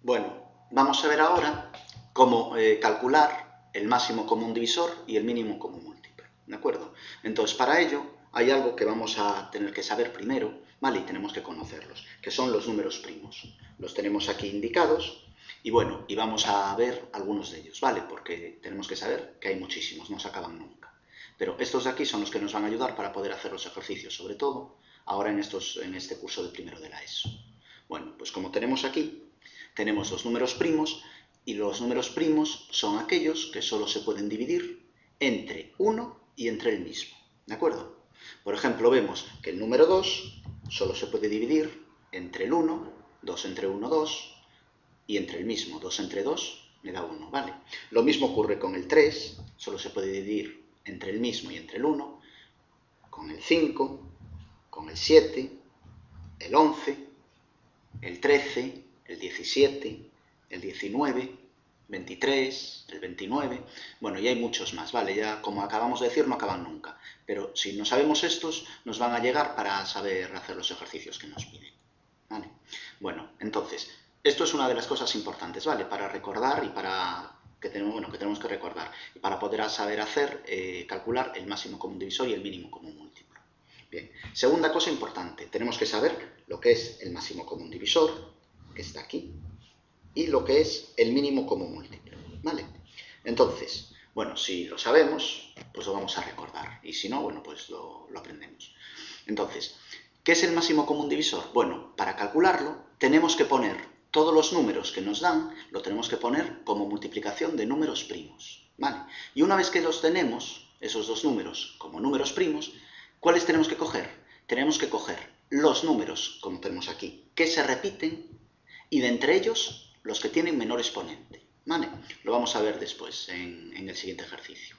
Bueno, vamos a ver ahora cómo calcular el máximo común divisor y el mínimo común múltiplo, ¿de acuerdo? Entonces, para ello hay algo que vamos a tener que saber primero, ¿vale? Y tenemos que conocerlos, que son los números primos. Los tenemos aquí indicados y bueno, y vamos a ver algunos de ellos, ¿vale? Porque tenemos que saber que hay muchísimos, no se acaban nunca. Pero estos de aquí son los que nos van a ayudar para poder hacer los ejercicios, sobre todo ahora en este curso de primero de la ESO. Bueno, pues como tenemos aquí, tenemos los números primos y los números primos son aquellos que solo se pueden dividir entre uno y entre el mismo, ¿de acuerdo? Por ejemplo, vemos que el número 2 solo se puede dividir entre el 1, 2 entre 1, 2, y entre el mismo, 2 entre 2 me da 1, ¿vale? Lo mismo ocurre con el 3, solo se puede dividir entre el mismo y entre el 1, con el 5, con el 7, el 11, el 13, el 17, el 19, 23, el 29, bueno, y hay muchos más, ¿vale? Ya, como acabamos de decir, no acaban nunca, pero si no sabemos estos, nos van a llegar para saber hacer los ejercicios que nos piden, ¿vale? Bueno, entonces, esto es una de las cosas importantes, ¿vale? Para recordar y para que tenemos que recordar, y para poder saber hacer, calcular el máximo común divisor y el mínimo común múltiplo. Bien, segunda cosa importante, tenemos que saber lo que es el máximo común divisor, que está aquí, y lo que es el mínimo común múltiplo, ¿vale? Entonces, bueno, si lo sabemos, pues lo vamos a recordar, y si no, bueno, pues lo aprendemos. Entonces, ¿qué es el máximo común divisor? Bueno, para calcularlo tenemos que poner todos los números que nos dan, lo tenemos que poner como multiplicación de números primos, ¿vale? Y una vez que los tenemos, esos dos números, como números primos, ¿cuáles tenemos que coger? Tenemos que coger los números, como tenemos aquí, que se repiten, y de entre ellos los que tienen menor exponente, ¿vale? Lo vamos a ver después en el siguiente ejercicio.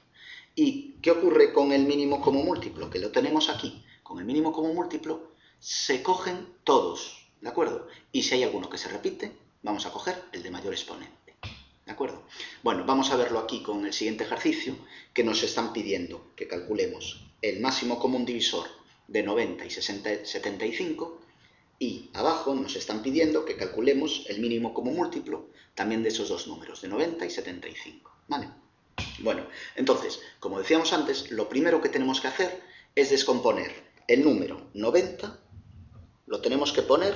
¿Y qué ocurre con el mínimo común múltiplo? Que lo tenemos aquí. Con el mínimo común múltiplo se cogen todos, ¿de acuerdo? Y si hay alguno que se repite, vamos a coger el de mayor exponente, ¿de acuerdo? Bueno, vamos a verlo aquí con el siguiente ejercicio, que nos están pidiendo que calculemos el máximo común divisor de 90 y 75, y abajo nos están pidiendo que calculemos el mínimo común múltiplo también de esos dos números, de 90 y 75, ¿vale? Bueno, entonces, como decíamos antes, lo primero que tenemos que hacer es descomponer el número 90, lo tenemos que poner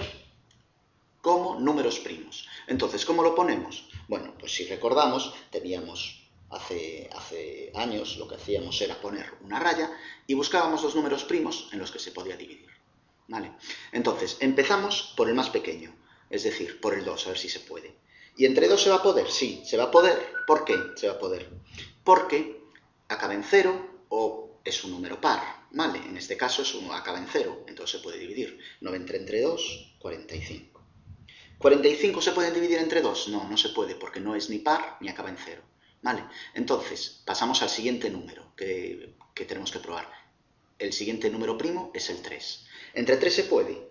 como números primos. Entonces, ¿cómo lo ponemos? Bueno, pues si recordamos, teníamos hace años, lo que hacíamos era poner una raya y buscábamos los números primos en los que se podía dividir, ¿vale? Entonces, empezamos por el más pequeño, es decir, por el 2, a ver si se puede. ¿Y entre 2 se va a poder? Sí, se va a poder. ¿Por qué se va a poder? Porque acaba en 0 o es un número par, ¿vale? En este caso acaba en 0, entonces se puede dividir. 90 entre 2, 45. ¿45 se pueden dividir entre 2? No, no se puede, porque no es ni par ni acaba en 0, ¿vale? Entonces, pasamos al siguiente número que tenemos que probar. El siguiente número primo es el 3. ¿Entre 3 se puede?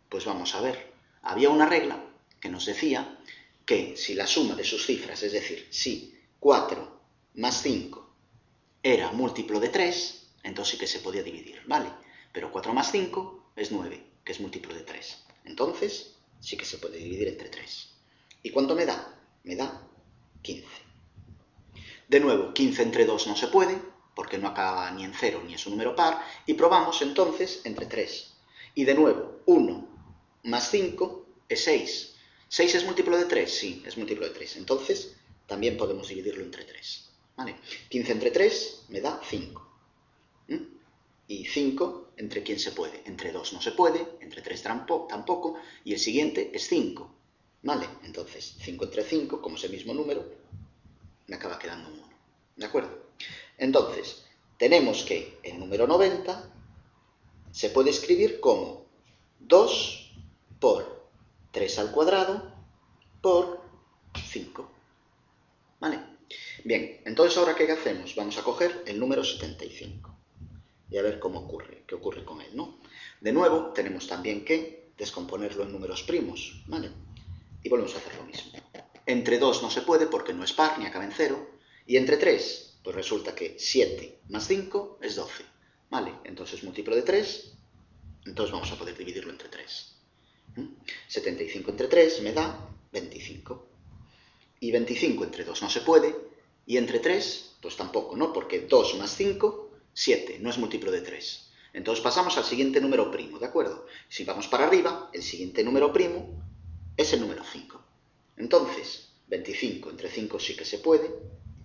Pues vamos a ver. Había una regla que nos decía que si la suma de sus cifras, es decir, si 4 más 5 era múltiplo de 3, entonces sí que se podía dividir, ¿vale? Pero 4 más 5 es 9, que es múltiplo de 3. Entonces sí que se puede dividir entre 3. ¿Y cuánto me da? Me da 15. De nuevo, 15 entre 2 no se puede, porque no acaba ni en 0 ni es un número par, y probamos entonces entre 3. Y de nuevo, 1 más 5 es 6. ¿6 es múltiplo de 3? Sí, es múltiplo de 3. Entonces, también podemos dividirlo entre 3. ¿Vale? 15 entre 3 me da 5. Y 5, ¿entre quién se puede? Entre 2 no se puede, entre 3 tampoco, y el siguiente es 5. ¿Vale? Entonces, 5 entre 5, como es el mismo número, me acaba quedando un 1. ¿De acuerdo? Entonces, tenemos que el número 90 se puede escribir como 2 por 3 al cuadrado por 5. ¿Vale? Bien, entonces ahora ¿qué hacemos? Vamos a coger el número 75 y a ver cómo ocurre, qué ocurre con él, ¿no? De nuevo, tenemos también que descomponerlo en números primos, ¿vale? Y volvemos a hacer lo mismo. Entre 2 no se puede porque no es par ni acaba en 0. Y entre 3, pues resulta que 7 más 5 es 12. ¿Vale? Entonces múltiplo de 3, entonces vamos a poder dividirlo entre 3. 75 entre 3 me da 25. Y 25 entre 2 no se puede, y entre 3, pues tampoco, ¿no? Porque 2 más 5, 7, no es múltiplo de 3. Entonces pasamos al siguiente número primo, ¿de acuerdo? Si vamos para arriba, el siguiente número primo es el número 5. Entonces, 25 entre 5 sí que se puede,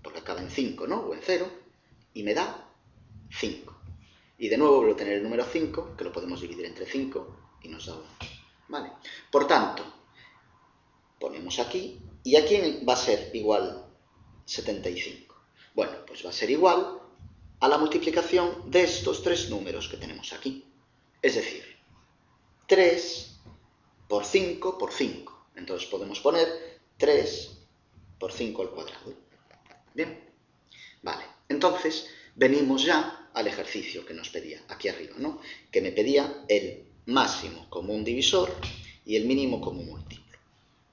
porque acaba en 5, ¿no? O en 0, y me da 5. Y de nuevo vuelvo a tener el número 5, que lo podemos dividir entre 5, y nos da 1. ¿Vale? Por tanto, ponemos aquí, ¿y a quién va a ser igual 75? Bueno, pues va a ser igual a la multiplicación de estos tres números que tenemos aquí. Es decir, 3 por 5 por 5. Entonces podemos poner 3 por 5 al cuadrado. Bien, vale. Entonces venimos ya al ejercicio que nos pedía aquí arriba, ¿no? Que me pedía el máximo común divisor y el mínimo común múltiplo.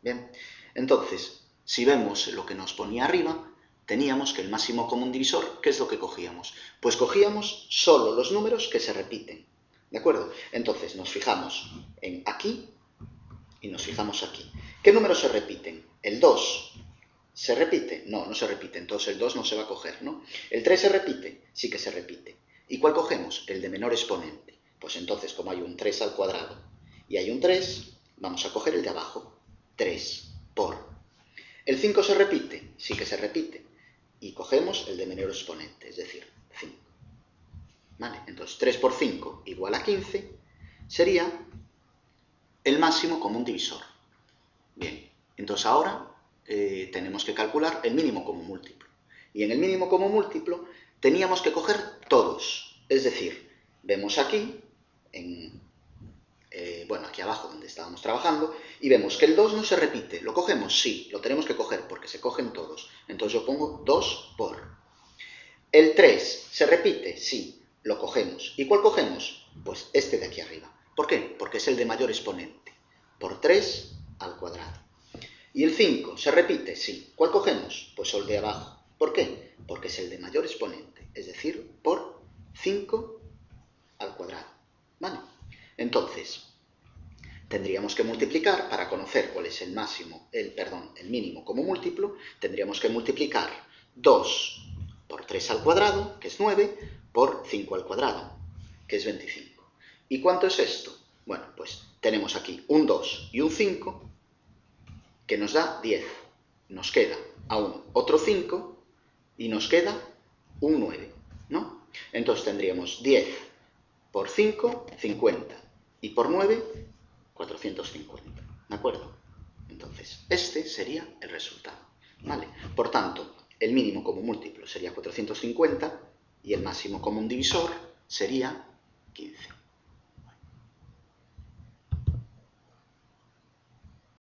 Bien, entonces, si vemos lo que nos ponía arriba, teníamos que el máximo común divisor, ¿qué es lo que cogíamos? Pues cogíamos solo los números que se repiten, ¿de acuerdo? Entonces nos fijamos en aquí y nos fijamos aquí. ¿Qué números se repiten? El 2 ¿se repite? No, no se repite, entonces el 2 no se va a coger, ¿no? ¿El 3 se repite? Sí que se repite. ¿Y cuál cogemos? El de menor exponente. Pues entonces, como hay un 3 al cuadrado y hay un 3, vamos a coger el de abajo. 3 por. ¿El 5 se repite? Sí que se repite. Y cogemos el de menor exponente, es decir, 5. ¿Vale? Entonces 3 por 5 igual a 15 sería el máximo común divisor. Bien, entonces ahora tenemos que calcular el mínimo común múltiplo. Y en el mínimo común múltiplo teníamos que coger todos. Es decir, vemos aquí, aquí abajo donde estábamos trabajando, y vemos que el 2 no se repite. ¿Lo cogemos? Sí, lo tenemos que coger porque se cogen todos. Entonces yo pongo 2 por. ¿El 3 se repite? Sí, lo cogemos. ¿Y cuál cogemos? Pues este de aquí arriba. ¿Por qué? Porque es el de mayor exponente. Por 3 al cuadrado. ¿Y el 5 se repite? Sí. ¿Cuál cogemos? Pues el de abajo. ¿Por qué? Porque es el de mayor exponente. Es decir, por 5 al cuadrado. ¿Vale? Entonces, tendríamos que multiplicar, para conocer cuál es el mínimo como múltiplo, tendríamos que multiplicar 2 por 3 al cuadrado, que es 9, por 5 al cuadrado, que es 25. ¿Y cuánto es esto? Bueno, pues tenemos aquí un 2 y un 5, que nos da 10. Nos queda aún otro 5 y nos queda un 9, ¿no? Entonces tendríamos 10 por 5, 50, y por 9, 450, ¿de acuerdo? Entonces, este sería el resultado, ¿vale? Por tanto, el mínimo común múltiplo sería 450 y el máximo común divisor sería 15.